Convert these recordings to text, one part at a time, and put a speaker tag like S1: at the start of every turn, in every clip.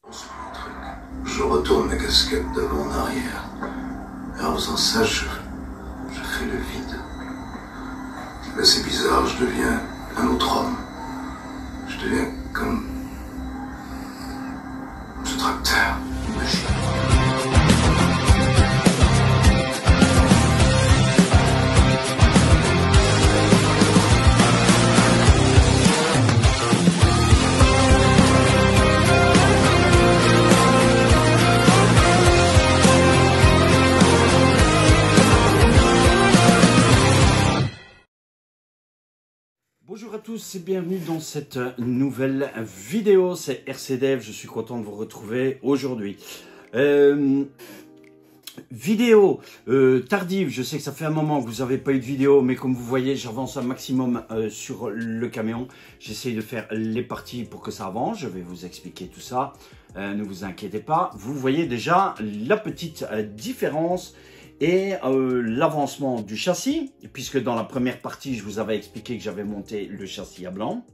S1: Je retourne la casquette d'avant en arrière. Et en faisant ça, je fais le vide. Là, c'est bizarre, je deviens un autre homme. Je deviens comme ce tracteur magique.
S2: Bonjour à tous et bienvenue dans cette nouvelle vidéo, c'est RCDev, je suis content de vous retrouver aujourd'hui. Vidéo tardive, je sais que ça fait un moment que vous n'avez pas eu de vidéo, mais comme vous voyez, j'avance un maximum sur le camion. J'essaye de faire les parties pour que ça avance, je vais vous expliquer tout ça, ne vous inquiétez pas. Vous voyez déjà la petite différence et l'avancement du châssis, puisque dans la première partie, je vous avais expliqué que j'avais monté le châssis à blanc.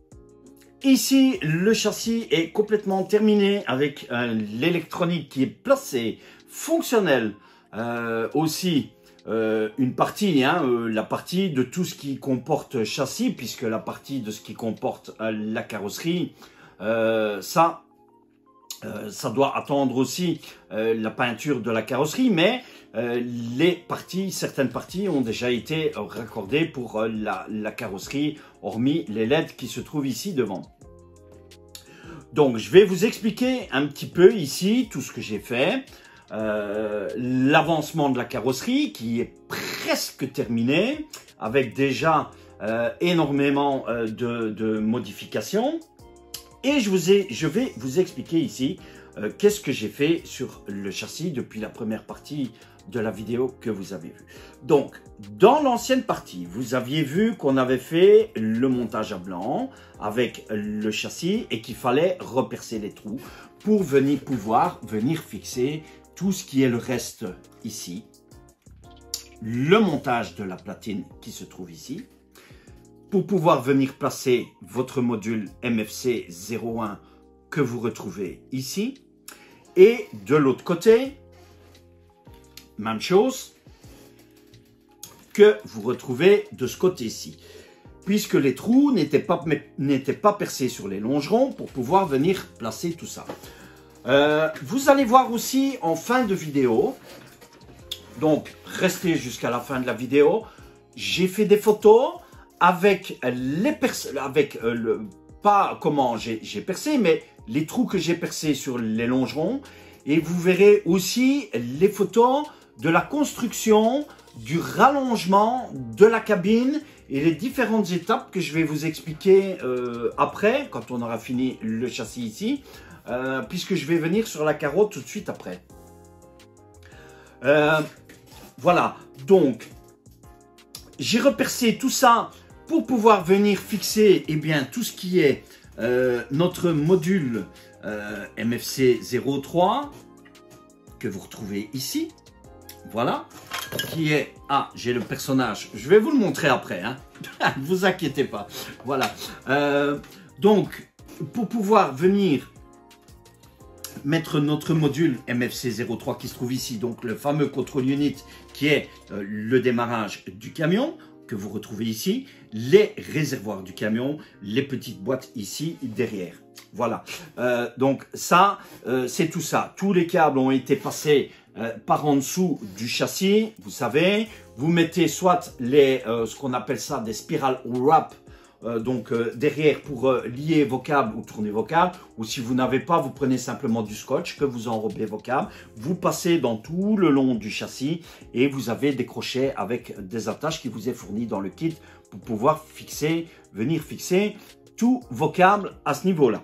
S2: Ici, le châssis est complètement terminé avec l'électronique qui est placée, fonctionnelle. Aussi, une partie, la partie de tout ce qui comporte châssis, puisque la partie de ce qui comporte la carrosserie, ça doit attendre aussi la peinture de la carrosserie, mais certaines parties ont déjà été raccordées pour la carrosserie, hormis les LED qui se trouvent ici devant. Donc, je vais vous expliquer un petit peu ici tout ce que j'ai fait. L'avancement de la carrosserie qui est presque terminé, avec déjà énormément de modifications. Et je vais vous expliquer ici qu'est-ce que j'ai fait sur le châssis depuis la première partie de la vidéo que vous avez vue. Donc, dans l'ancienne partie, vous aviez vu qu'on avait fait le montage à blanc avec le châssis et qu'il fallait repercer les trous pour pouvoir venir fixer tout ce qui est le reste ici. Le montage de la platine qui se trouve ici. Pour pouvoir venir placer votre module MFC 01 que vous retrouvez ici. Et de l'autre côté, même chose que vous retrouvez de ce côté-ci. Puisque les trous n'étaient pas percés sur les longerons pour pouvoir venir placer tout ça. Vous allez voir aussi en fin de vidéo, donc restez jusqu'à la fin de la vidéo, j'ai fait des photos avec pas comment j'ai percé, mais les trous que j'ai percés sur les longerons. Et vous verrez aussi les photos de la construction, du rallongement de la cabine et les différentes étapes que je vais vous expliquer après, quand on aura fini le châssis ici, puisque je vais venir sur la carreau tout de suite après. Voilà, donc j'ai repercé tout ça pour pouvoir venir fixer tout ce qui est notre module MFC 03 que vous retrouvez ici. Voilà, qui est... Ah, j'ai le personnage. Je vais vous le montrer après, ne vous inquiétez pas. Voilà. Donc, pour pouvoir venir mettre notre module MFC 03 qui se trouve ici, donc le fameux control unit qui est le démarrage du camion, que vous retrouvez ici, les réservoirs du camion, les petites boîtes ici derrière. Voilà, donc ça, c'est tout ça. Tous les câbles ont été passés par en dessous du châssis, vous savez. Vous mettez soit ce qu'on appelle ça des spiral wrap, derrière pour lier vos câbles ou tourner vos câbles, ou si vous n'avez pas, vous prenez simplement du scotch que vous enrobez vos câbles, vous passez dans tout le long du châssis et vous avez des crochets avec des attaches qui vous est fourni dans le kit pour pouvoir venir fixer tous vos câbles à ce niveau-là.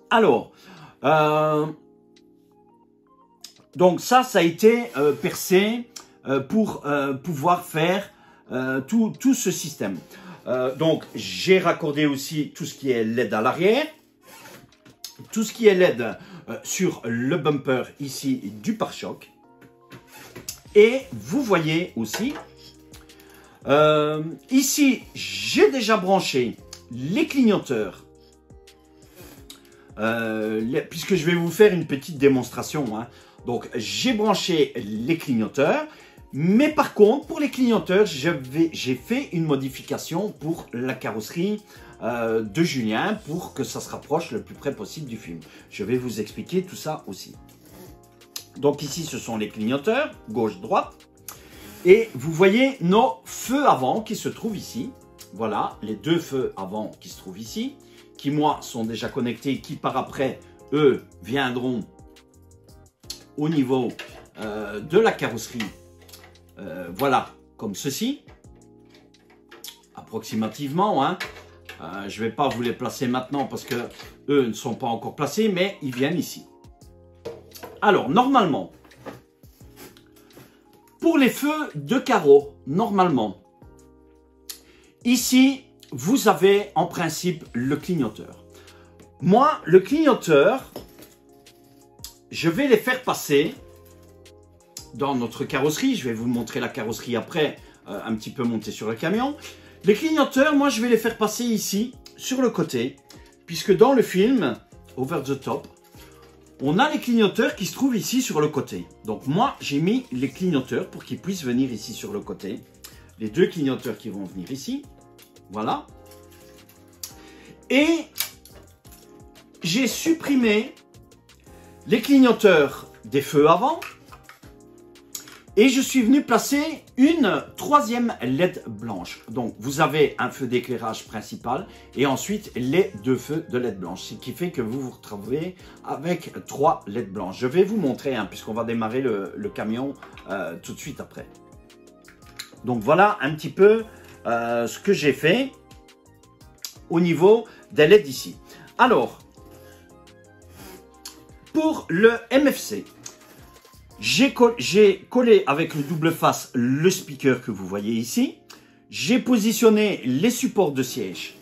S2: Alors, donc ça a été percé pour pouvoir faire tout ce système. Donc, j'ai raccordé aussi tout ce qui est LED à l'arrière, tout ce qui est LED sur le bumper ici du pare-choc. Et vous voyez aussi, ici, j'ai déjà branché les clignoteurs puisque je vais vous faire une petite démonstration. Hein. Donc, j'ai branché les clignoteurs. Mais par contre, pour les clignoteurs, j'ai fait une modification pour la carrosserie de Julien pour que ça se rapproche le plus près possible du film. Je vais vous expliquer tout ça aussi. Donc ici, ce sont les clignoteurs, gauche-droite. Et vous voyez nos feux avant qui se trouvent ici. Voilà, les deux feux avant qui se trouvent ici, qui moi sont déjà connectés, qui par après, eux, viendront au niveau de la carrosserie. Voilà, comme ceci, approximativement. Hein. Je ne vais pas vous les placer maintenant parce que eux ne sont pas encore placés, mais ils viennent ici. Alors, normalement, pour les feux de carreau, normalement, ici, vous avez en principe le clignoteur. Moi, le clignoteur, je vais les faire passer dans notre carrosserie. Je vais vous montrer la carrosserie après, un petit peu montée sur le camion. Les clignoteurs, moi, je vais les faire passer ici, sur le côté, puisque dans le film, Over the Top, on a les clignoteurs qui se trouvent ici sur le côté. Donc moi, j'ai mis les clignoteurs pour qu'ils puissent venir ici sur le côté. Les deux clignoteurs qui vont venir ici. Voilà. Et j'ai supprimé les clignoteurs des feux avant. Et je suis venu placer une troisième LED blanche. Donc, vous avez un feu d'éclairage principal et ensuite les deux feux de LED blanche. Ce qui fait que vous vous retrouvez avec 3 LED blanches. Je vais vous montrer, hein, puisqu'on va démarrer le camion tout de suite après. Donc, voilà un petit peu ce que j'ai fait au niveau des LED ici. Alors, pour le MFC, j'ai collé avec le double face le speaker que vous voyez ici. J'ai positionné les supports de siège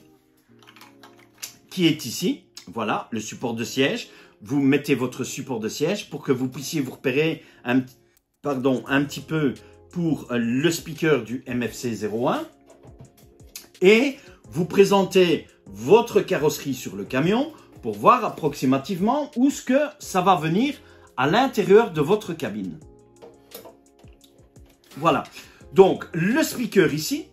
S2: qui est ici. Voilà, le support de siège. Vous mettez votre support de siège pour que vous puissiez vous repérer un petit peu pour le speaker du MFC 01. Et vous présentez votre carrosserie sur le camion pour voir approximativement où ce que ça va venir à l'intérieur de votre cabine. Voilà. Donc, le speaker ici,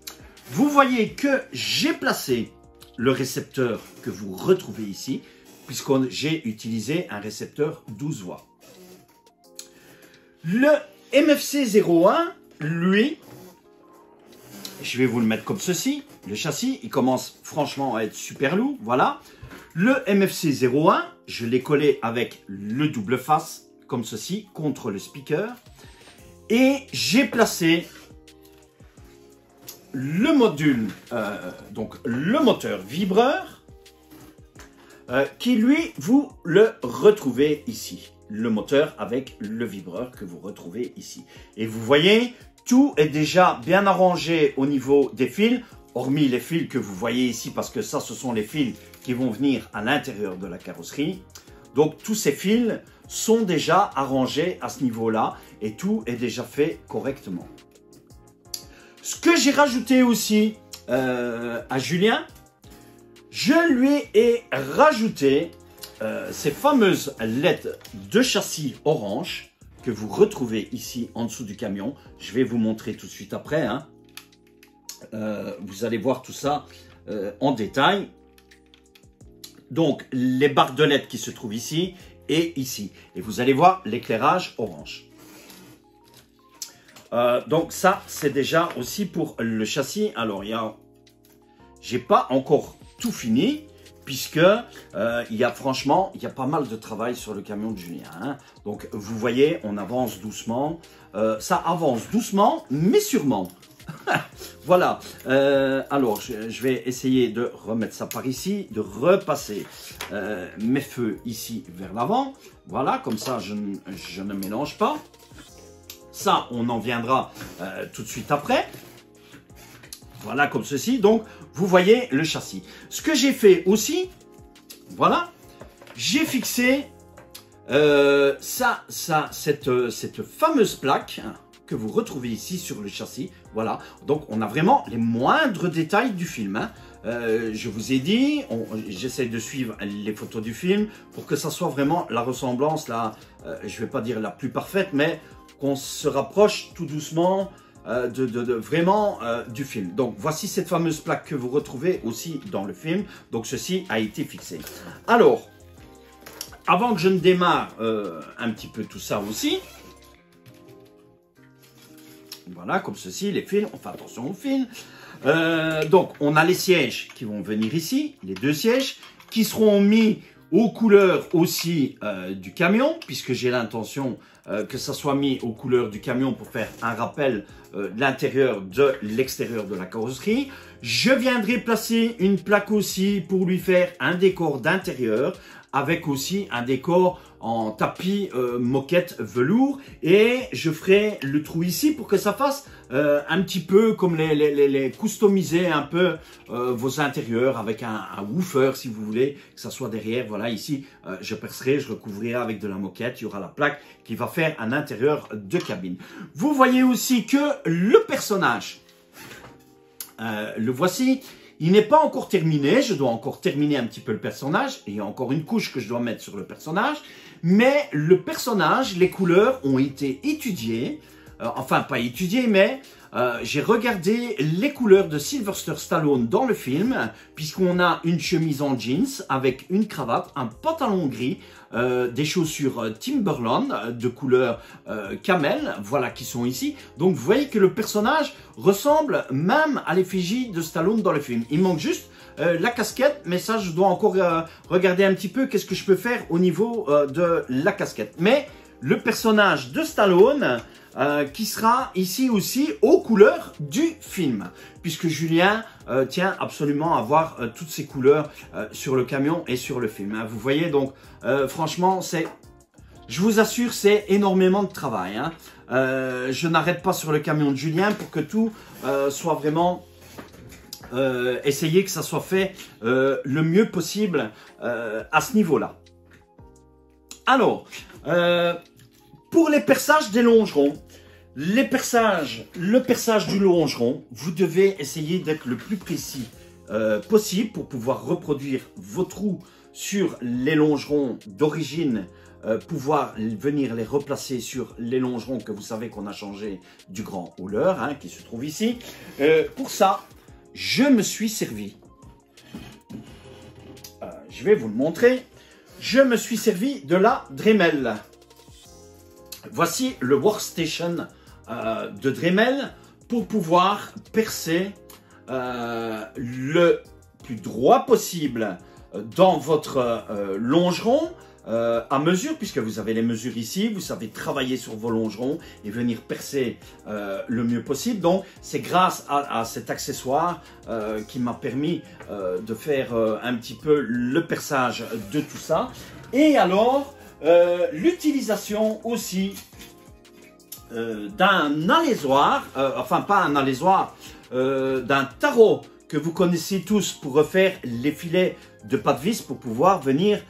S2: vous voyez que j'ai placé le récepteur que vous retrouvez ici, puisque j'ai utilisé un récepteur 12 voix. Le MFC 01, lui, je vais vous le mettre comme ceci. Le châssis, il commence franchement à être super lourd. Voilà. Le MFC 01, je l'ai collé avec le double face, comme ceci, contre le speaker. Et j'ai placé le module, donc le moteur vibreur, qui lui, vous le retrouvez ici. Le moteur avec le vibreur que vous retrouvez ici. Et vous voyez, tout est déjà bien arrangé au niveau des fils, hormis les fils que vous voyez ici, parce que ça, ce sont les fils qui vont venir à l'intérieur de la carrosserie. Donc, tous ces fils sont déjà arrangés à ce niveau-là et tout est déjà fait correctement. Ce que j'ai rajouté aussi à Julien, je lui ai rajouté ces fameuses LED de châssis orange que vous retrouvez ici en dessous du camion. Je vais vous montrer tout de suite après. Hein. Vous allez voir tout ça en détail. Donc, les barres de LED qui se trouvent ici et ici. Et vous allez voir l'éclairage orange. Donc, ça, c'est déjà aussi pour le châssis. Alors, j'ai pas encore tout fini, puisque franchement, il y a pas mal de travail sur le camion de Julien. Hein. Donc, vous voyez, on avance doucement. Ça avance doucement, mais sûrement. Voilà, alors je vais essayer de remettre ça par ici, de repasser mes feux ici vers l'avant. Voilà, comme ça je ne mélange pas. Ça, on en viendra tout de suite après. Voilà, comme ceci. Donc, vous voyez le châssis. Ce que j'ai fait aussi, voilà, j'ai fixé cette fameuse plaque. que vous retrouvez ici sur le châssis. Voilà, donc on a vraiment les moindres détails du film, hein. Je vous ai dit, j'essaie de suivre les photos du film pour que ça soit vraiment la ressemblance, là, je ne vais pas dire la plus parfaite, mais qu'on se rapproche tout doucement vraiment du film. Donc voici cette fameuse plaque que vous retrouvez aussi dans le film. Donc ceci a été fixé. Alors, avant que je ne démarre un petit peu tout ça aussi, voilà, comme ceci, les fils, on fait attention aux fils. Donc, on a les sièges qui vont venir ici, les deux sièges, qui seront mis aux couleurs aussi du camion, puisque j'ai l'intention que ça soit mis aux couleurs du camion pour faire un rappel de l'intérieur de l'extérieur de la carrosserie. Je viendrai placer une plaque aussi pour lui faire un décor d'intérieur, avec aussi un décor en tapis moquette velours, et je ferai le trou ici pour que ça fasse un petit peu comme les customiser un peu vos intérieurs avec un woofer si vous voulez, que ça soit derrière. Voilà, ici je percerai, je recouvrirai avec de la moquette, il y aura la plaque qui va faire un intérieur de cabine. Vous voyez aussi que le personnage, le voici. Il n'est pas encore terminé, je dois encore terminer un petit peu le personnage, et il y a encore une couche que je dois mettre sur le personnage, mais le personnage, les couleurs ont été étudiées, enfin pas étudiées, mais j'ai regardé les couleurs de Sylvester Stallone dans le film, puisqu'on a une chemise en jeans avec une cravate, un pantalon gris, des chaussures Timberland de couleur camel, voilà, qui sont ici. Donc vous voyez que le personnage ressemble même à l'effigie de Stallone dans le film. Il manque juste la casquette, mais ça je dois encore regarder un petit peu qu'est-ce que je peux faire au niveau de la casquette. Mais le personnage de Stallone qui sera ici aussi aux couleurs du film, puisque Julien tient absolument à avoir toutes ces couleurs sur le camion et sur le film, hein. Vous voyez, donc franchement, je vous assure, c'est énormément de travail, hein. Je n'arrête pas sur le camion de Julien pour que tout soit vraiment essayer que ça soit fait le mieux possible à ce niveau-là. Alors, pour les perçages des longerons, le perçage du longeron, vous devez essayer d'être le plus précis possible pour pouvoir reproduire vos trous sur les longerons d'origine, pouvoir venir les replacer sur les longerons que vous savez qu'on a changé du grand hauleur, hein, qui se trouve ici. Pour ça, je me suis servi, je vais vous le montrer, je me suis servi de la Dremel. Voici le workstation de Dremel pour pouvoir percer le plus droit possible dans votre longeron à mesure, puisque vous avez les mesures ici, vous savez travailler sur vos longerons et venir percer le mieux possible. Donc c'est grâce à cet accessoire qui m'a permis de faire un petit peu le perçage de tout ça. Et alors l'utilisation aussi d'un alaisoir, enfin pas un alaisoir, d'un tarot que vous connaissez tous pour refaire les filets de pas de vis pour pouvoir venir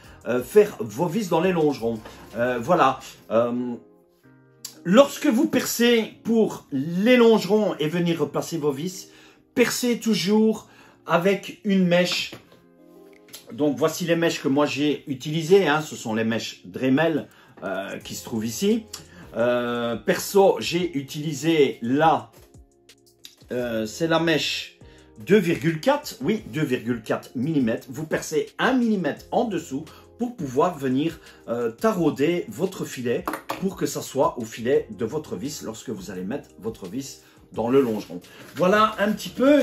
S2: faire vos vis dans les longerons. Voilà. Lorsque vous percez pour les longerons et venir replacer vos vis, percez toujours avec une mèche. Donc voici les mèches que moi j'ai utilisées, hein, ce sont les mèches Dremel qui se trouvent ici. Perso, j'ai utilisé là, c'est la mèche 2,4, oui, 2,4 mm. Vous percez 1 mm en dessous pour pouvoir venir tarauder votre filet pour que ça soit au filet de votre vis lorsque vous allez mettre votre vis dans le longeron. Voilà un petit peu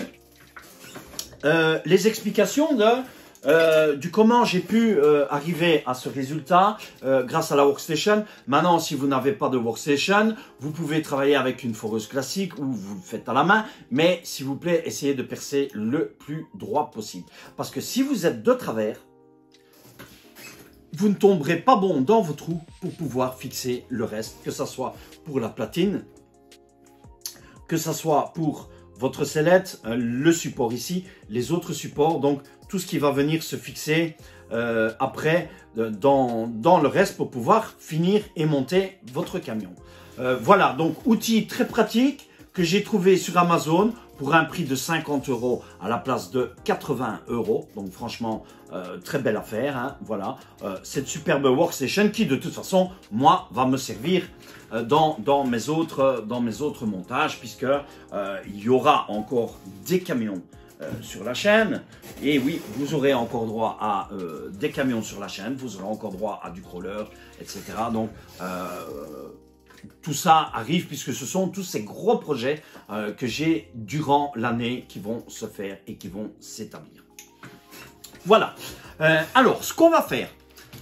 S2: les explications du comment j'ai pu arriver à ce résultat grâce à la workstation. Maintenant, si vous n'avez pas de workstation, vous pouvez travailler avec une foreuse classique ou vous le faites à la main, mais s'il vous plaît, essayez de percer le plus droit possible. Parce que si vous êtes de travers, vous ne tomberez pas bon dans vos trous pour pouvoir fixer le reste, que ce soit pour la platine, que ce soit pour votre sellette, le support ici, les autres supports, donc tout ce qui va venir se fixer après dans le reste pour pouvoir finir et monter votre camion. Voilà, donc outil très pratique que j'ai trouvé sur Amazon pour un prix de 50 € à la place de 80 €. Donc franchement, très belle affaire. Hein, voilà, cette superbe workstation qui de toute façon, moi, va me servir dans mes autres montages, puisque il y aura encore des camions sur la chaîne. Et oui, vous aurez encore droit à des camions sur la chaîne, vous aurez encore droit à du crawler, etc. Donc, tout ça arrive puisque ce sont tous ces gros projets que j'ai durant l'année qui vont se faire et qui vont s'établir. Voilà. Alors, ce qu'on va faire,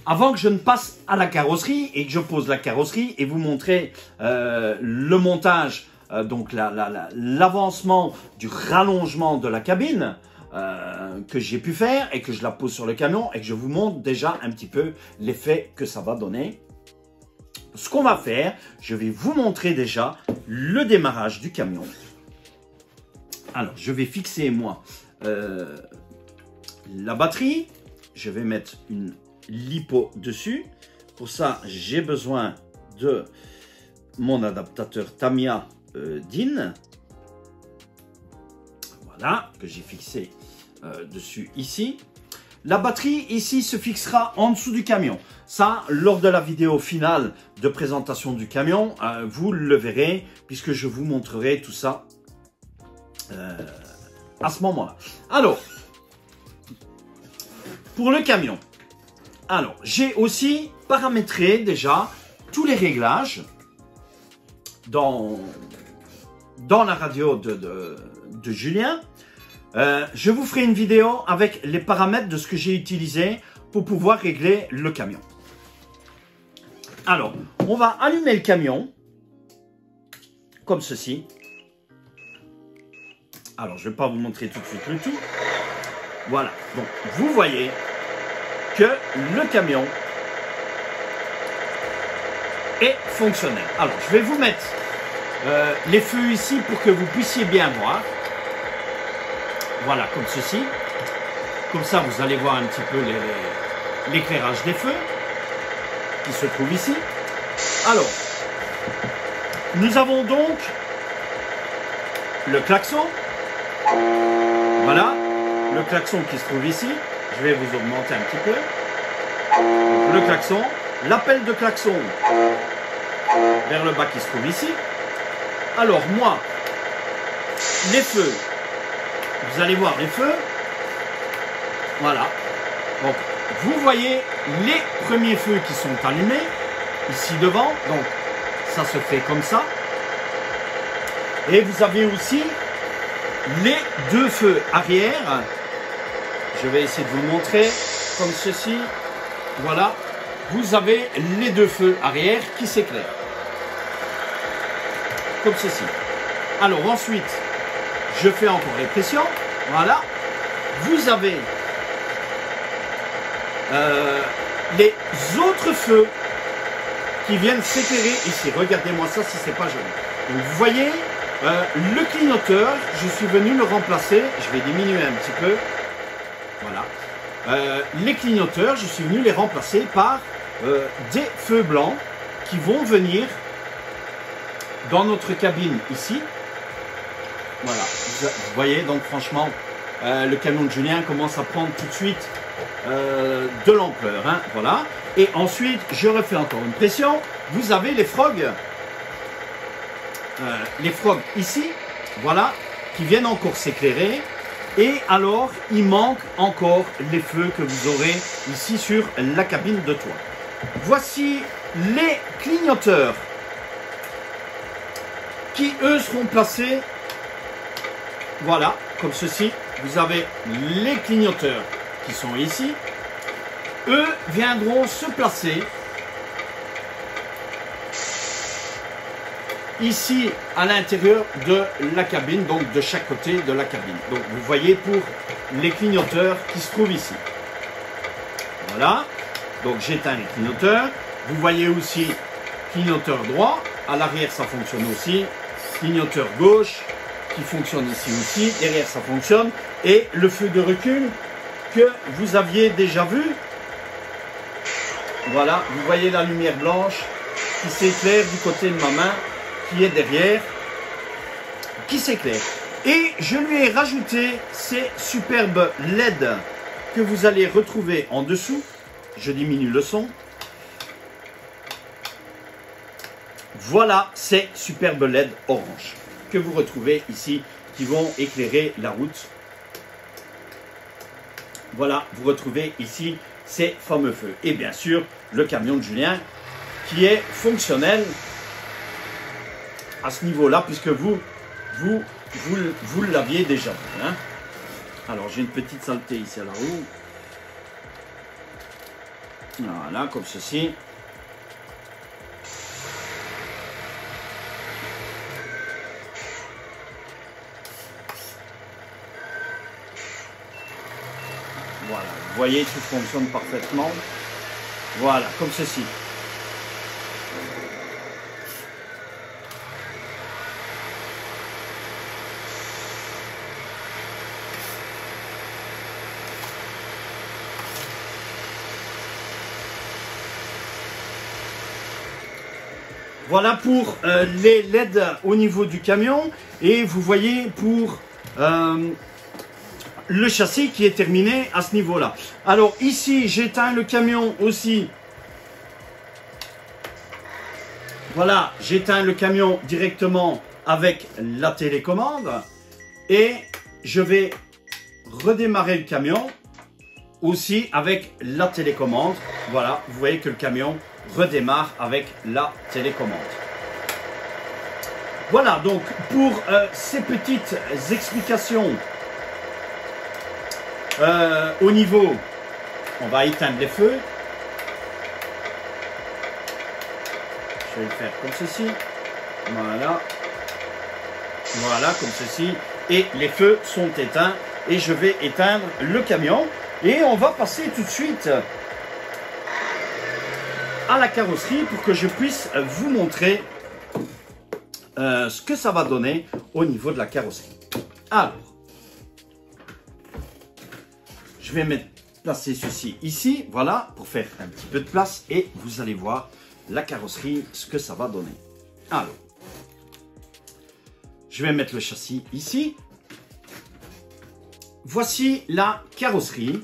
S2: avant que je ne passe à la carrosserie et que je pose la carrosserie et vous montrer le montage, donc l'avancement du rallongement de la cabine que j'ai pu faire et que je la pose sur le camion et que je vous montre déjà un petit peu l'effet que ça va donner. Ce qu'on va faire, je vais vous montrer déjà le démarrage du camion. Alors, je vais fixer, moi, la batterie. Je vais mettre une lipo dessus. Pour ça, j'ai besoin de mon adaptateur Tamiya DIN. Voilà, que j'ai fixé dessus ici. La batterie ici se fixera en dessous du camion. Ça, lors de la vidéo finale de présentation du camion, vous le verrez puisque je vous montrerai tout ça à ce moment-là. Alors, pour le camion, alors j'ai aussi paramétré déjà tous les réglages dans la radio de Julien. Je vous ferai une vidéo avec les paramètres de ce que j'ai utilisé pour pouvoir régler le camion. Alors, on va allumer le camion comme ceci. Alors, je ne vais pas vous montrer tout de suite le tout. Voilà, donc vous voyez que le camion est fonctionnel. Alors, je vais vous mettre les feux ici pour que vous puissiez bien voir. Voilà, comme ceci. Comme ça, vous allez voir un petit peu l'éclairage des feux qui se trouve ici. Alors, nous avons donc le klaxon. Voilà, le klaxon qui se trouve ici. Je vais vous augmenter un petit peu. Le klaxon, l'appel de klaxon vers le bas qui se trouve ici. Alors, moi, les feux. Vous allez voir les feux. Voilà. Donc, vous voyez les premiers feux qui sont allumés ici devant. Donc, ça se fait comme ça. Et vous avez aussi les deux feux arrière. Je vais essayer de vous montrer comme ceci. Voilà. Vous avez les deux feux arrière qui s'éclairent. Comme ceci. Alors ensuite, je fais encore les pressions. Voilà. Vous avez les autres feux qui viennent s'éclairer ici. Regardez-moi ça si c'est pas joli. Donc vous voyez le clignoteur, je suis venu le remplacer. Je vais diminuer un petit peu. Voilà. Les clignoteurs, je suis venu les remplacer par des feux blancs qui vont venir dans notre cabine ici. Voilà, vous voyez, donc franchement, le camion de Julien commence à prendre tout de suite de l'ampleur. Hein, voilà. Et ensuite, je refais encore une pression. Vous avez les frogs ici, voilà, qui viennent encore s'éclairer. Et alors, il manque encore les feux que vous aurez ici sur la cabine de toit. Voici les clignoteurs qui, eux, seront placés, voilà, comme ceci. Vous avez les clignoteurs qui sont ici. Eux viendront se placer ici à l'intérieur de la cabine, donc de chaque côté de la cabine. Donc vous voyez pour les clignoteurs qui se trouvent ici. Voilà, donc j'éteins les clignoteurs. Vous voyez aussi clignoteur droit, à l'arrière ça fonctionne aussi. Clignoteur gauche qui fonctionne ici aussi, derrière ça fonctionne. Et le feu de recul que vous aviez déjà vu. Voilà, vous voyez la lumière blanche qui s'éclaire du côté de ma main, qui est derrière, qui s'éclaire. Et je lui ai rajouté ces superbes LED que vous allez retrouver en dessous. Je diminue le son. Voilà ces superbes LED orange que vous retrouvez ici, qui vont éclairer la route. Voilà, vous retrouvez ici ces fameux feux. Et bien sûr, le camion de Julien qui est fonctionnel à ce niveau-là, puisque vous l'aviez déjà vu. Hein. Alors, j'ai une petite saleté ici à la roue. Voilà, comme ceci. Voilà, vous voyez, tout fonctionne parfaitement. Voilà, comme ceci. Voilà pour les LED au niveau du camion. Et vous voyez pour le châssis qui est terminé à ce niveau-là. Alors ici, j'éteins le camion aussi. Voilà, j'éteins le camion directement avec la télécommande. Et je vais redémarrer le camion aussi avec la télécommande. Voilà, vous voyez que le camion redémarre avec la télécommande. Voilà, donc pour ces petites explications au niveau, on va éteindre les feux. Je vais le faire comme ceci. Voilà. Voilà, comme ceci. Et les feux sont éteints. Et je vais éteindre le camion. Et on va passer tout de suite à la carrosserie pour que je puisse vous montrer ce que ça va donner au niveau de la carrosserie. Alors, je vais placer ceci ici, voilà, pour faire un petit peu de place et vous allez voir la carrosserie, ce que ça va donner. Alors, je vais mettre le châssis ici. Voici la carrosserie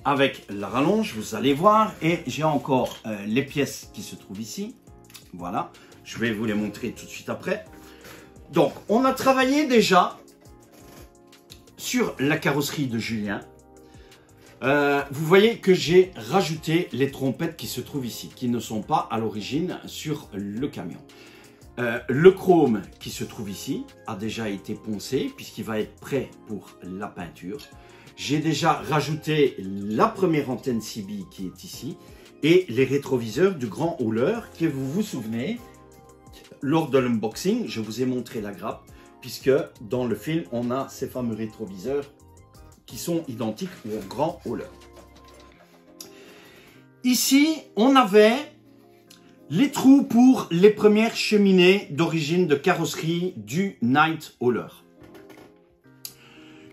S2: avec la rallonge, vous allez voir, et j'ai encore les pièces qui se trouvent ici. Voilà, je vais vous les montrer tout de suite après. Donc, on a travaillé déjà sur la carrosserie de Julien. Vous voyez que j'ai rajouté les trompettes qui se trouvent ici, qui ne sont pas à l'origine sur le camion. Le chrome qui se trouve ici a déjà été poncé puisqu'il va être prêt pour la peinture. J'ai déjà rajouté la première antenne CB qui est ici et les rétroviseurs du grand hauler que vous vous souvenez, lors de l'unboxing, je vous ai montré la grappe puisque dans le film, on a ces fameux rétroviseurs qui sont identiques au grand hauler. Ici, on avait les trous pour les premières cheminées d'origine de carrosserie du Night Hauler.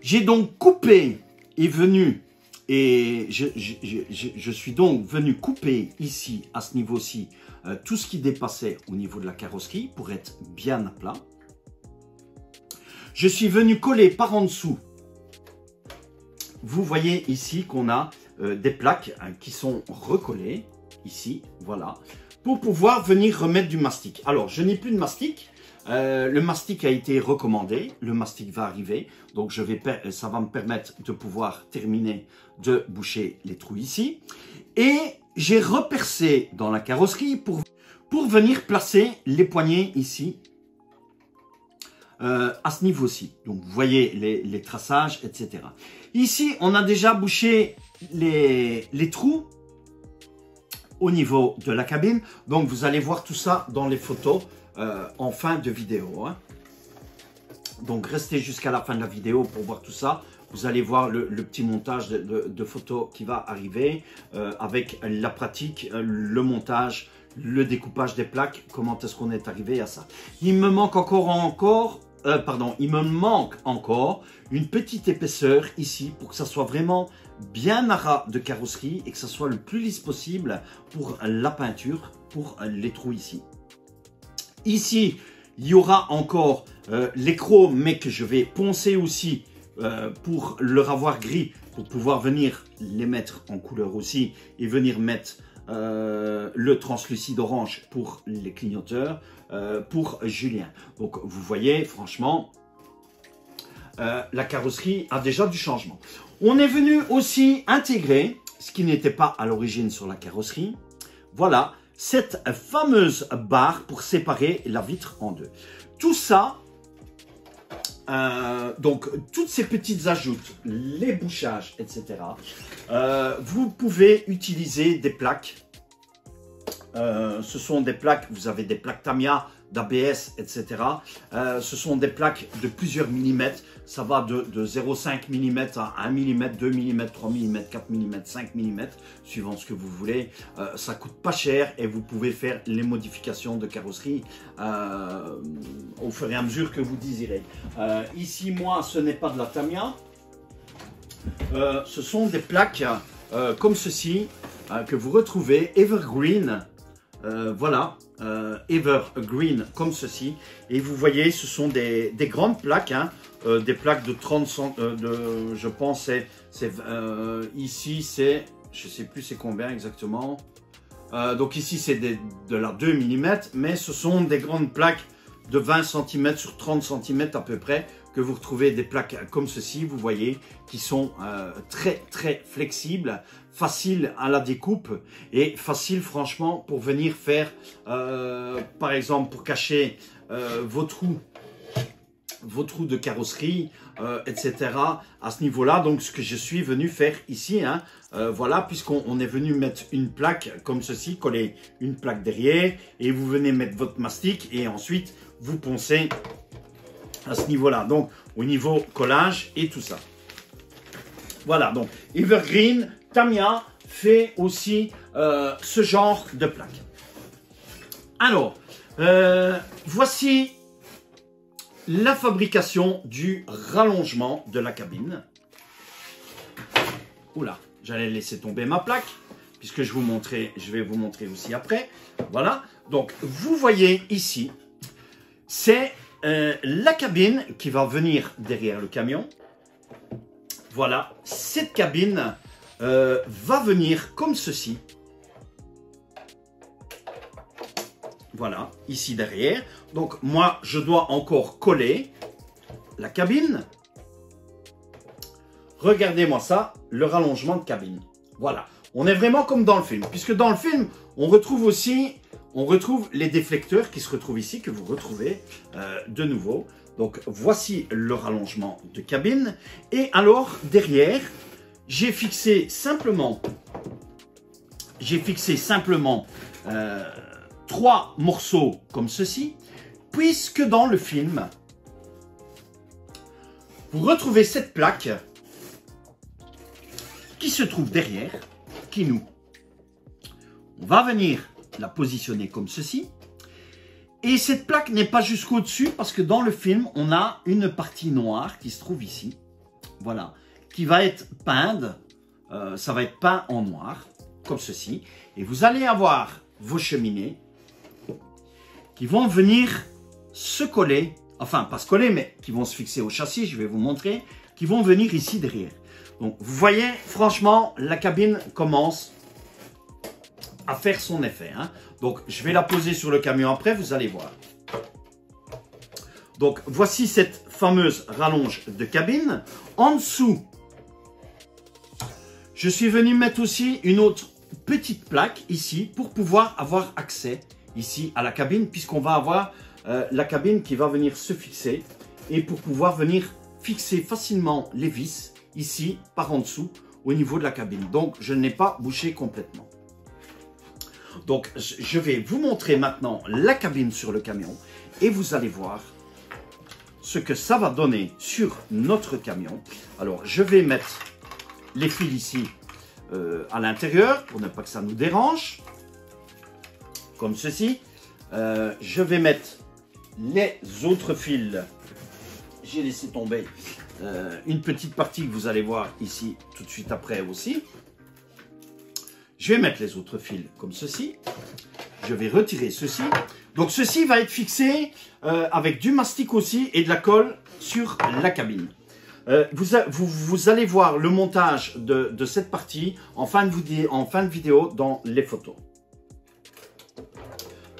S2: J'ai donc coupé et venu, et je suis donc venu couper ici, à ce niveau-ci, tout ce qui dépassait au niveau de la carrosserie pour être bien à plat. Je suis venu coller par en dessous. Vous voyez ici qu'on a des plaques qui sont recollées, ici, voilà, pour pouvoir venir remettre du mastic. Alors, je n'ai plus de mastic. Le mastic a été recommandé. Le mastic va arriver. Donc, ça va me permettre de pouvoir terminer de boucher les trous ici. Et j'ai repercé dans la carrosserie pour venir placer les poignées ici. À ce niveau-ci. Donc, vous voyez les traçages, etc. Ici, on a déjà bouché les trous au niveau de la cabine. Donc, vous allez voir tout ça dans les photos en fin de vidéo. Hein. Donc, restez jusqu'à la fin de la vidéo pour voir tout ça. Vous allez voir le petit montage de photos qui va arriver avec la pratique, le montage, le découpage des plaques, comment est-ce qu'on est arrivé à ça. Il me manque il me manque encore une petite épaisseur ici pour que ça soit vraiment bien à ras de carrosserie et que ça soit le plus lisse possible pour la peinture, pour les trous ici. Ici, il y aura encore les chromes, mais que je vais poncer aussi pour leur avoir gris, pour pouvoir venir les mettre en couleur aussi et venir mettre le translucide orange pour les clignoteurs, pour Julien. Donc vous voyez, franchement, la carrosserie a déjà du changement. On est venu aussi intégrer, ce qui n'était pas à l'origine sur la carrosserie, voilà, cette fameuse barre pour séparer la vitre en deux. Tout ça, donc toutes ces petites ajoutes, les bouchages, etc. Vous pouvez utiliser des plaques. Ce sont des plaques, vous avez des plaques Tamiya, d'ABS, etc. Ce sont des plaques de plusieurs millimètres. Ça va de 0,5 mm à 1 mm, 2 mm, 3 mm, 4 mm, 5 mm, suivant ce que vous voulez. Ça coûte pas cher et vous pouvez faire les modifications de carrosserie au fur et à mesure que vous désirez. Ici, moi, ce n'est pas de la Tamiya. Ce sont des plaques comme ceci que vous retrouvez Evergreen. Voilà, Evergreen comme ceci. Et vous voyez, ce sont des grandes plaques, hein, des plaques de 30 cm, je pense, ici c'est, je ne sais plus c'est combien exactement. Donc ici c'est de la 2 mm, mais ce sont des grandes plaques de 20 cm sur 30 cm à peu près, que vous retrouvez des plaques comme ceci, vous voyez, qui sont très très flexibles, faciles à la découpe et faciles franchement pour venir faire, par exemple, pour cacher vos trous de carrosserie, etc. à ce niveau-là. Donc ce que je suis venu faire ici, hein, voilà, puisqu'on est venu mettre une plaque comme ceci, coller une plaque derrière, et vous venez mettre votre mastic et ensuite vous poncez à ce niveau-là, donc au niveau collage et tout ça. Voilà, donc Evergreen, Tamiya fait aussi ce genre de plaque. Alors, voici la fabrication du rallongement de la cabine. Oula, j'allais laisser tomber ma plaque, puisque je vais vous montrer aussi après. Voilà, donc vous voyez ici, c'est la cabine qui va venir derrière le camion. Voilà, cette cabine va venir comme ceci. Voilà, ici derrière. Donc moi, je dois encore coller la cabine. Regardez-moi ça, le rallongement de cabine. Voilà, on est vraiment comme dans le film. Puisque dans le film, on retrouve les déflecteurs qui se retrouvent ici, que vous retrouvez de nouveau. Donc voici le rallongement de cabine. Et alors, derrière, j'ai fixé simplement 3 morceaux comme ceci, puisque dans le film, vous retrouvez cette plaque qui se trouve derrière, on va venir la positionner comme ceci. Et cette plaque n'est pas jusqu'au dessus parce que dans le film, on a une partie noire qui se trouve ici, voilà, qui va être peinte, ça va être peint en noir, comme ceci. Et vous allez avoir vos cheminées qui vont venir se coller, enfin pas se coller, mais qui vont se fixer au châssis, je vais vous montrer, qui vont venir ici derrière. Donc vous voyez, franchement, la cabine commence à faire son effet, hein. Donc je vais la poser sur le camion après, vous allez voir. Donc voici cette fameuse rallonge de cabine. En dessous, je suis venu mettre aussi une autre petite plaque ici pour pouvoir avoir accès ici à la cabine, puisqu'on va avoir la cabine qui va venir se fixer et pour pouvoir venir fixer facilement les vis ici par en dessous au niveau de la cabine. Donc je n'ai pas bouché complètement. Donc je vais vous montrer maintenant la cabine sur le camion et vous allez voir ce que ça va donner sur notre camion. Alors je vais mettre les fils ici à l'intérieur pour ne pas que ça nous dérange, comme ceci. Je vais mettre les autres fils, j'ai laissé tomber, une petite partie que vous allez voir ici tout de suite après aussi. Je vais mettre les autres fils comme ceci. Je vais retirer ceci. Donc ceci va être fixé avec du mastic aussi et de la colle sur la cabine. Vous allez voir le montage de cette partie en fin de vidéo dans les photos.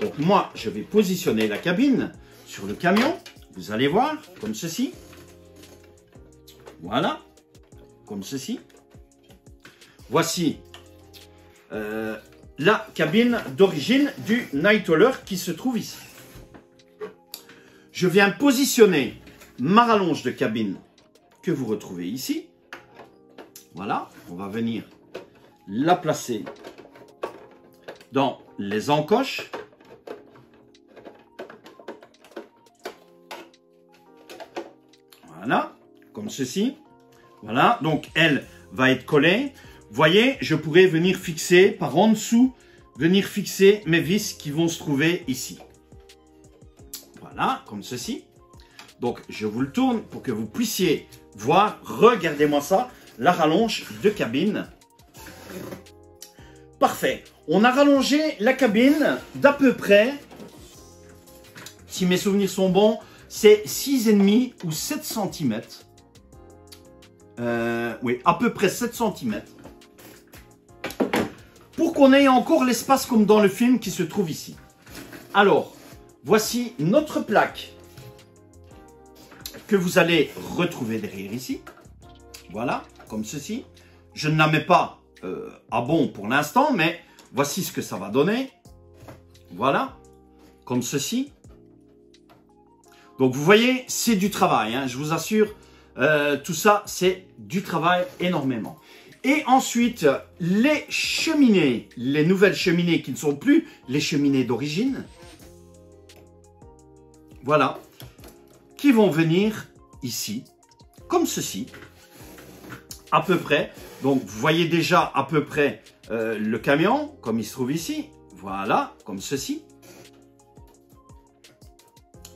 S2: Donc moi, je vais positionner la cabine sur le camion. Vous allez voir, comme ceci. Voilà, comme ceci. Voici la cabine d'origine du Night Hauler qui se trouve ici. Je viens positionner ma rallonge de cabine que vous retrouvez ici. Voilà, on va venir la placer dans les encoches. Voilà, comme ceci. Voilà, donc elle va être collée. Vous voyez, je pourrais venir fixer par en dessous, venir fixer mes vis qui vont se trouver ici. Voilà, comme ceci. Donc, je vous le tourne pour que vous puissiez voir. Regardez-moi ça, la rallonge de cabine. Parfait. On a rallongé la cabine d'à peu près, si mes souvenirs sont bons, c'est 6,5 ou 7 cm. Oui, à peu près 7 cm. Pour qu'on ait encore l'espace comme dans le film qui se trouve ici. Alors, voici notre plaque que vous allez retrouver derrière ici. Voilà, comme ceci. Je ne la mets pas à bon pour l'instant, mais voici ce que ça va donner. Voilà, comme ceci. Donc, vous voyez, c'est du travail, hein, je vous assure. Tout ça, c'est du travail énormément. Et ensuite, les cheminées, les nouvelles cheminées qui ne sont plus les cheminées d'origine, voilà, qui vont venir ici, comme ceci, à peu près. Donc, vous voyez déjà à peu près le camion, comme il se trouve ici. Voilà, comme ceci.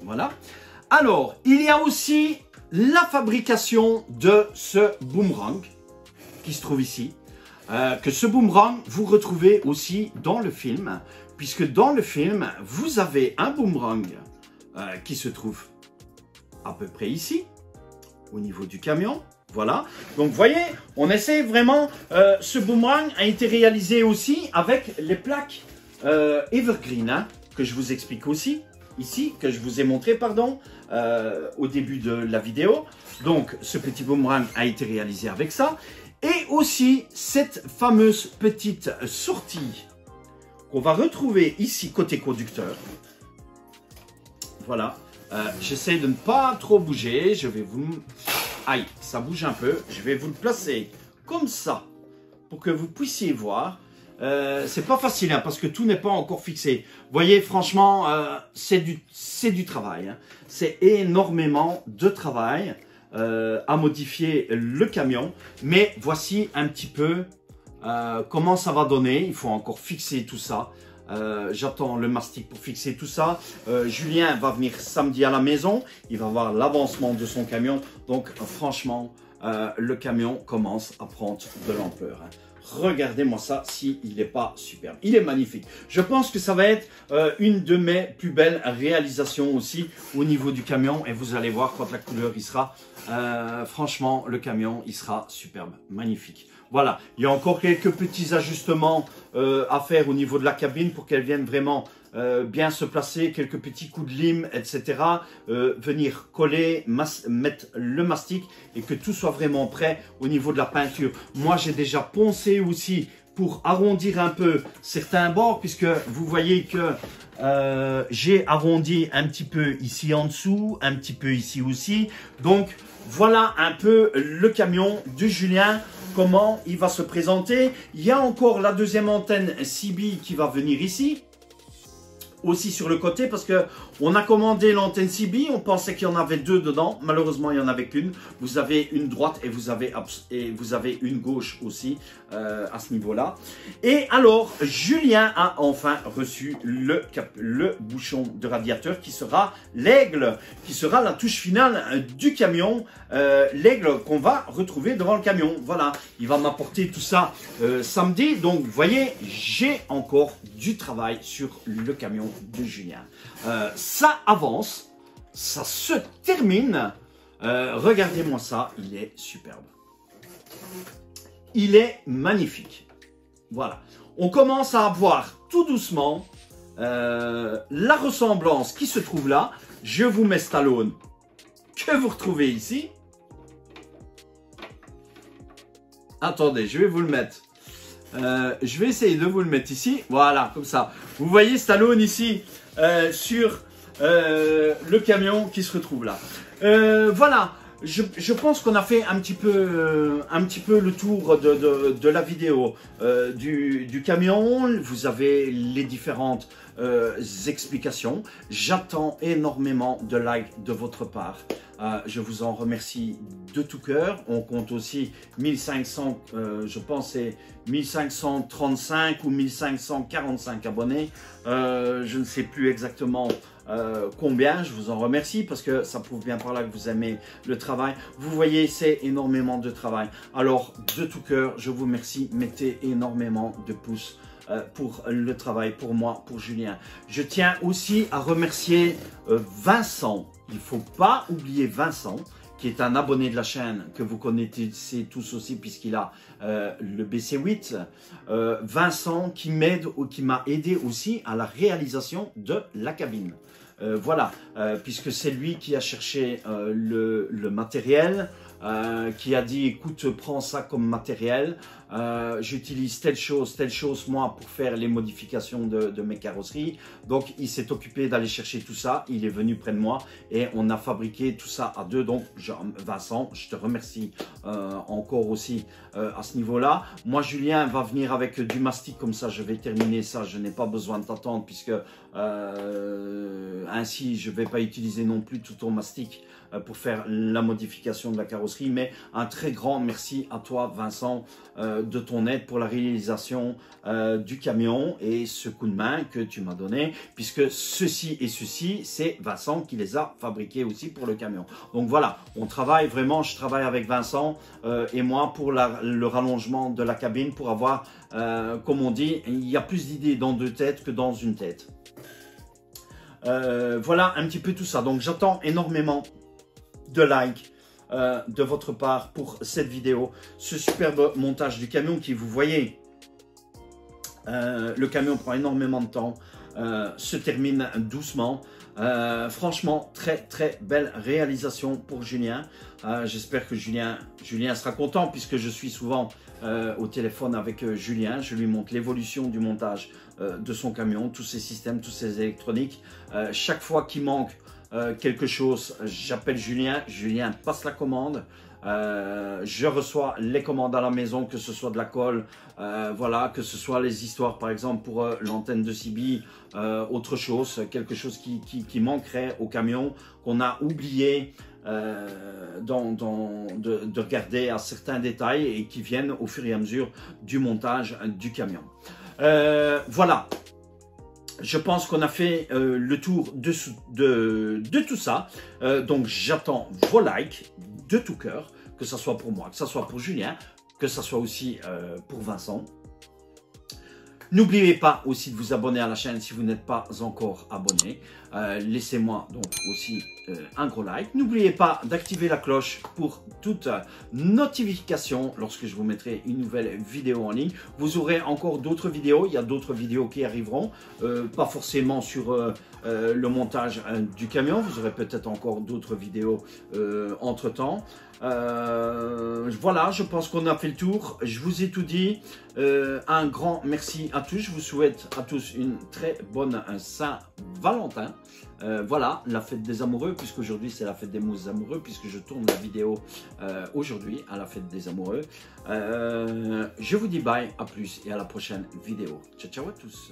S2: Voilà. Alors, il y a aussi la fabrication de ce boomerang qui se trouve ici. Que ce boomerang, vous retrouvez aussi dans le film, puisque dans le film, vous avez un boomerang qui se trouve à peu près ici, au niveau du camion. Voilà. Donc, vous voyez, on essaie vraiment... ce boomerang a été réalisé aussi avec les plaques Evergreen, hein, que je vous explique aussi, ici, que je vous ai montré, pardon, au début de la vidéo. Donc, ce petit boomerang a été réalisé avec ça. Et aussi, cette fameuse petite sortie qu'on va retrouver ici, côté conducteur. Voilà. J'essaie de ne pas trop bouger. Je vais vous... Aïe, ça bouge un peu. Je vais vous le placer comme ça pour que vous puissiez voir. C'est pas facile, hein, parce que tout n'est pas encore fixé. Vous voyez, franchement, c'est du travail. Hein. C'est énormément de travail à modifier le camion. Mais voici un petit peu comment ça va donner. Il faut encore fixer tout ça. J'attends le mastic pour fixer tout ça. Julien va venir samedi à la maison. Il va voir l'avancement de son camion. Donc, franchement, le camion commence à prendre de l'ampleur. Hein. Regardez-moi ça, s'il n'est pas superbe. Il est magnifique. Je pense que ça va être une de mes plus belles réalisations aussi au niveau du camion. Et vous allez voir quand la couleur il sera. Franchement, le camion, il sera superbe. Magnifique. Voilà. Il y a encore quelques petits ajustements à faire au niveau de la cabine pour qu'elle vienne vraiment bien se placer. Quelques petits coups de lime, etc. Venir coller, mettre le mastic et que tout soit vraiment prêt au niveau de la peinture. Moi, j'ai déjà poncé aussi pour arrondir un peu certains bords, puisque vous voyez que j'ai arrondi un petit peu ici en dessous, un petit peu ici aussi. Donc, voilà un peu le camion de Julien, comment il va se présenter. Il y a encore la deuxième antenne CB qui va venir ici. aussi sur le côté parce que on a commandé l'antenne CB, on pensait qu'il y en avait 2 dedans, malheureusement il n'y en avait qu'une. Vous avez une droite et vous avez une gauche aussi à ce niveau-là. Et alors Julien a enfin reçu le bouchon de radiateur qui sera l'aigle, qui sera la touche finale du camion, l'aigle qu'on va retrouver devant le camion. Voilà, il va m'apporter tout ça samedi, donc vous voyez, j'ai encore du travail sur le camion de Julien. Ça avance, ça se termine. Regardez-moi ça, il est superbe. Il est magnifique. Voilà. On commence à avoir tout doucement la ressemblance qui se trouve là. Je vous mets Stallone que vous retrouvez ici. Attendez, je vais vous le mettre. Je vais essayer de vous le mettre ici. Voilà, comme ça. Vous voyez Stallone ici sur le camion qui se retrouve là. Voilà. Je pense qu'on a fait un petit peu le tour de la vidéo du camion. Vous avez les différentes explications. J'attends énormément de likes de votre part. Je vous en remercie de tout cœur. On compte aussi 1500, je pense c'est 1535 ou 1545 abonnés. Je ne sais plus exactement combien. Je vous en remercie parce que ça prouve bien par là que vous aimez le travail. Vous voyez, c'est énormément de travail. Alors, de tout cœur, je vous remercie. Mettez énormément de pouces pour le travail, pour moi, pour Julien. Je tiens aussi à remercier Vincent. Il ne faut pas oublier Vincent, qui est un abonné de la chaîne, que vous connaissez tous aussi, puisqu'il a le BC8. Vincent qui m'aide ou qui m'a aidé aussi à la réalisation de la cabine. Voilà, puisque c'est lui qui a cherché le matériel, qui a dit écoute, prends ça comme matériel, j'utilise telle chose moi pour faire les modifications de mes carrosseries. Donc il s'est occupé d'aller chercher tout ça, il est venu près de moi et on a fabriqué tout ça à deux. Donc Vincent, je te remercie encore aussi à ce niveau là. Moi Julien va venir avec du mastic, comme ça je vais terminer ça, je n'ai pas besoin de t'attendre puisque ainsi je ne vais pas utiliser non plus tout ton mastic pour faire la modification de la carrosserie. Mais un très grand merci à toi Vincent de ton aide pour la réalisation du camion et ce coup de main que tu m'as donné, puisque ceci et ceci c'est Vincent qui les a fabriqués aussi pour le camion. Donc voilà, on travaille vraiment, je travaille avec Vincent et moi pour le rallongement de la cabine, pour avoir comme on dit, il y a plus d'idées dans deux têtes que dans une tête. Voilà un petit peu tout ça. Donc j'attends énormément de likes de votre part pour cette vidéo, ce superbe montage du camion qui, vous voyez, le camion prend énormément de temps, se termine doucement. Franchement, très belle réalisation pour Julien. J'espère que Julien sera content, puisque je suis souvent au téléphone avec Julien. Je lui montre l'évolution du montage de son camion, tous ses systèmes, tous ses électroniques. Chaque fois qu'il manque quelque chose, j'appelle Julien. Julien passe la commande. Je reçois les commandes à la maison, que ce soit de la colle, voilà, que ce soit les histoires par exemple pour l'antenne de CB, autre chose, quelque chose qui manquerait au camion, qu'on a oublié de regarder à certains détails et qui viennent au fur et à mesure du montage du camion. Voilà. Je pense qu'on a fait le tour de tout ça. Donc j'attends vos likes de tout cœur, que ce soit pour moi, que ce soit pour Julien, que ce soit aussi pour Vincent. N'oubliez pas aussi de vous abonner à la chaîne si vous n'êtes pas encore abonné. Laissez-moi donc aussi un gros like. N'oubliez pas d'activer la cloche pour toute notification lorsque je vous mettrai une nouvelle vidéo en ligne. Vous aurez encore d'autres vidéos. Il y a d'autres vidéos qui arriveront. Pas forcément sur le montage du camion. Vous aurez peut-être encore d'autres vidéos entre-temps. Voilà, je pense qu'on a fait le tour. Je vous ai tout dit. Un grand merci à tous. Je vous souhaite à tous une très bonne Saint-Valentin. Voilà, la fête des amoureux, puisqu'aujourd'hui c'est la fête des amoureux, puisque je tourne la vidéo aujourd'hui à la fête des amoureux. Je vous dis bye, à plus et à la prochaine vidéo. Ciao, ciao à tous.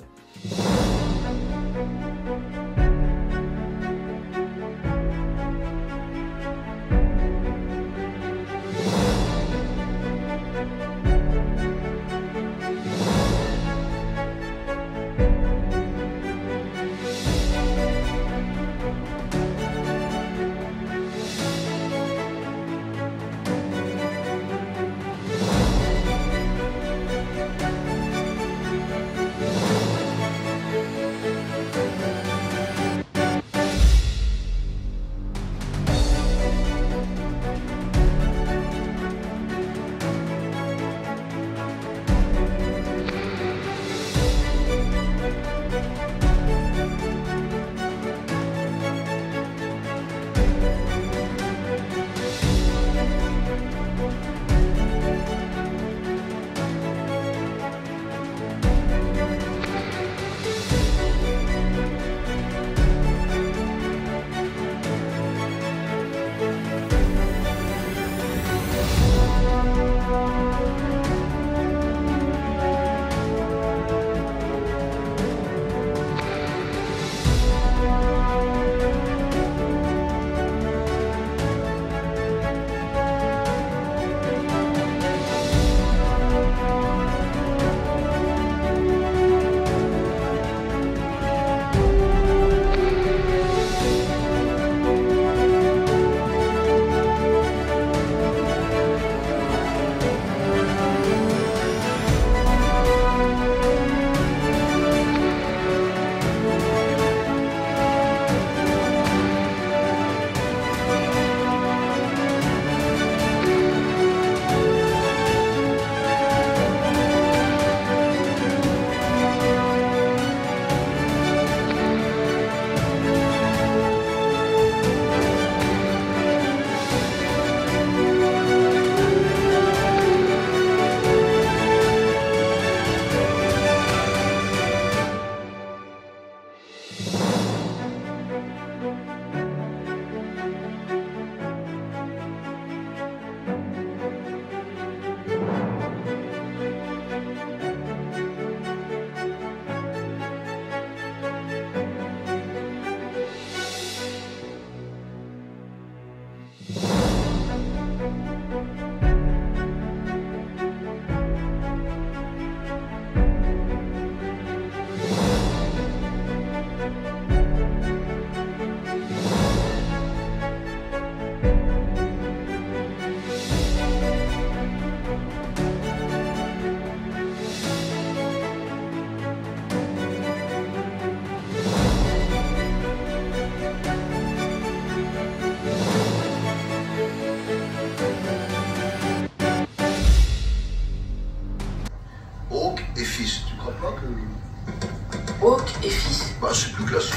S1: Hawk et fils. Tu crois pas que...
S3: Hawk et fils.
S1: Bah, c'est plus classique.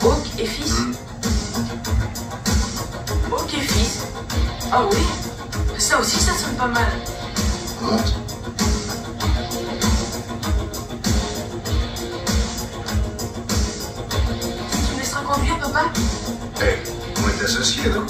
S3: Hawk et fils. Hawk et fils. Ah oui. Ça aussi, ça sonne pas mal.
S1: Monte.
S3: Tu me laisseras conduire, papa?
S1: Hé, on est associés, non?